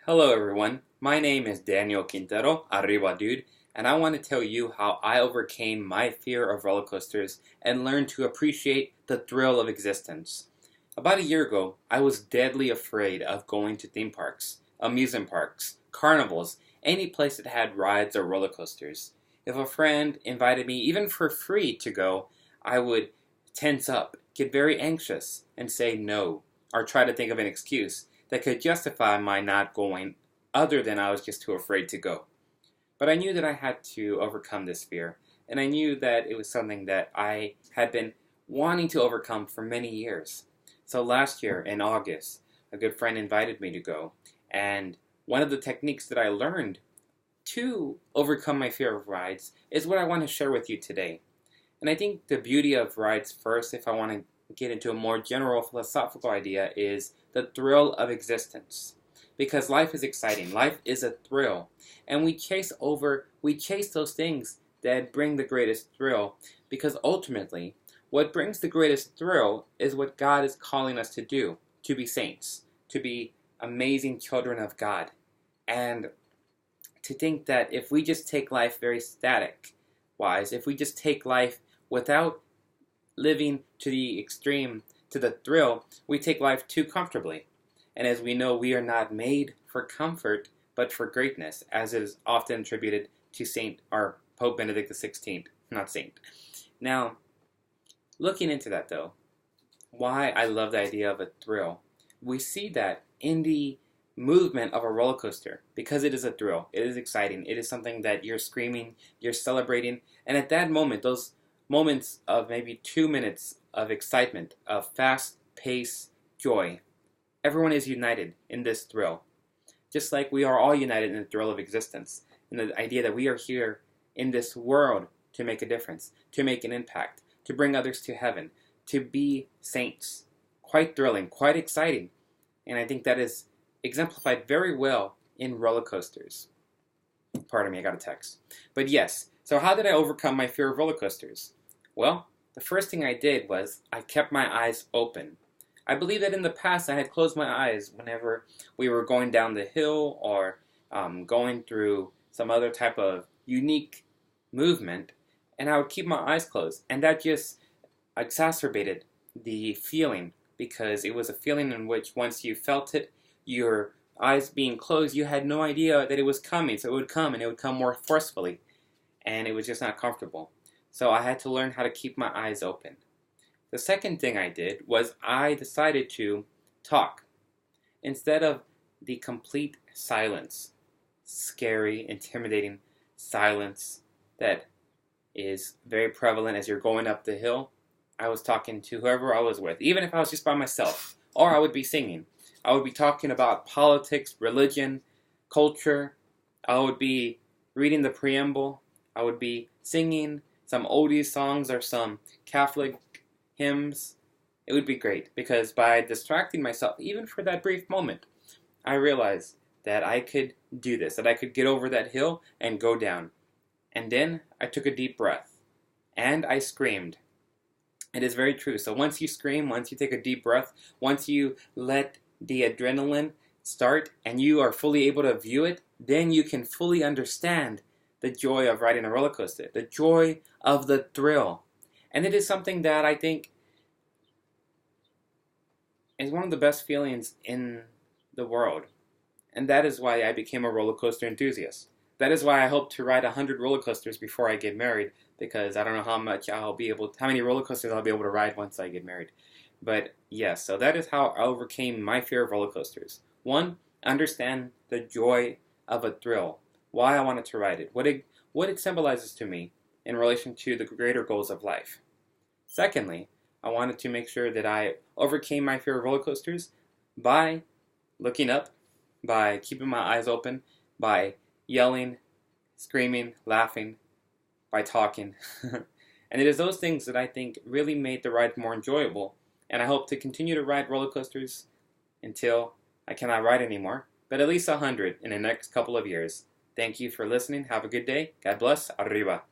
Hello everyone, my name is Daniel Quintero, Arriba Dude, and I want to tell you how I overcame my fear of roller coasters and learned to appreciate the thrill of existence. About a year ago, I was deadly afraid of going to theme parks, amusement parks, carnivals, any place that had rides or roller coasters. If a friend invited me, even for free, to go, I would tense up, get very anxious, and say no, or try to think of an excuse that could justify my not going, other than I was just too afraid to go. But I knew that I had to overcome this fear, and I knew that it was something that I had been wanting to overcome for many years. So last year, in August, a good friend invited me to go, and one of the techniques that I learned to overcome my fear of rides is what I want to share with you today. And I think the beauty of rides first, if I want to get into a more general philosophical idea, is the thrill of existence. Because life is exciting, life is a thrill, and we chase those things that bring the greatest thrill, because ultimately what brings the greatest thrill is what God is calling us to do, to be saints, to be amazing children of God. And to think that if we just take life very static wise, if we just take life without living to the extreme, to the thrill, we take life too comfortably. And as we know, we are not made for comfort, but for greatness, as it is often attributed to Saint or Pope Benedict XVI, not Saint. Now, looking into that though, why I love the idea of a thrill, we see that in the movement of a roller coaster, because it is a thrill, it is exciting, it is something that you're screaming, you're celebrating, and at that moment, those moments of maybe 2 minutes of excitement, of fast-paced joy, everyone is united in this thrill. Just like we are all united in the thrill of existence, in the idea that we are here in this world to make a difference, to make an impact, to bring others to heaven, to be saints. Quite thrilling, quite exciting. And I think that is exemplified very well in roller coasters. Pardon me, I got a text. But yes, so how did I overcome my fear of roller coasters? Well, the first thing I did was I kept my eyes open. I believe that in the past I had closed my eyes whenever we were going down the hill or going through some other type of unique movement, and I would keep my eyes closed. And that just exacerbated the feeling, because it was a feeling in which once you felt it, your eyes being closed, you had no idea that it was coming. So it would come, and it would come more forcefully, and it was just not comfortable. So I had to learn how to keep my eyes open. The second thing I did was I decided to talk. Instead of the complete silence, scary, intimidating silence that is very prevalent as you're going up the hill, I was talking to whoever I was with, even if I was just by myself, or I would be singing. I would be talking about politics, religion, culture. I would be reading the preamble. I would be singing some oldies songs or some Catholic hymns. It would be great, because by distracting myself, even for that brief moment, I realized that I could do this, that I could get over that hill and go down. And then I took a deep breath, and I screamed. It is very true. So once you scream, once you take a deep breath, once you let the adrenaline start and you are fully able to view it, then you can fully understand the joy of riding a roller coaster, the joy of the thrill. And it is something that I think is one of the best feelings in the world. And that is why I became a roller coaster enthusiast. That is why I hope to ride 100 roller coasters before I get married, because I don't know how many roller coasters I'll be able to ride once I get married. But yes, so that is how I overcame my fear of roller coasters. One, understand the joy of a thrill, why I wanted to ride it, what it symbolizes to me in relation to the greater goals of life. Secondly, I wanted to make sure that I overcame my fear of roller coasters by looking up, by keeping my eyes open, by yelling, screaming, laughing, by talking. And it is those things that I think really made the ride more enjoyable. And I hope to continue to ride roller coasters until I cannot ride anymore, but at least 100 in the next couple of years. Thank you for listening. Have a good day. God bless. Arriba.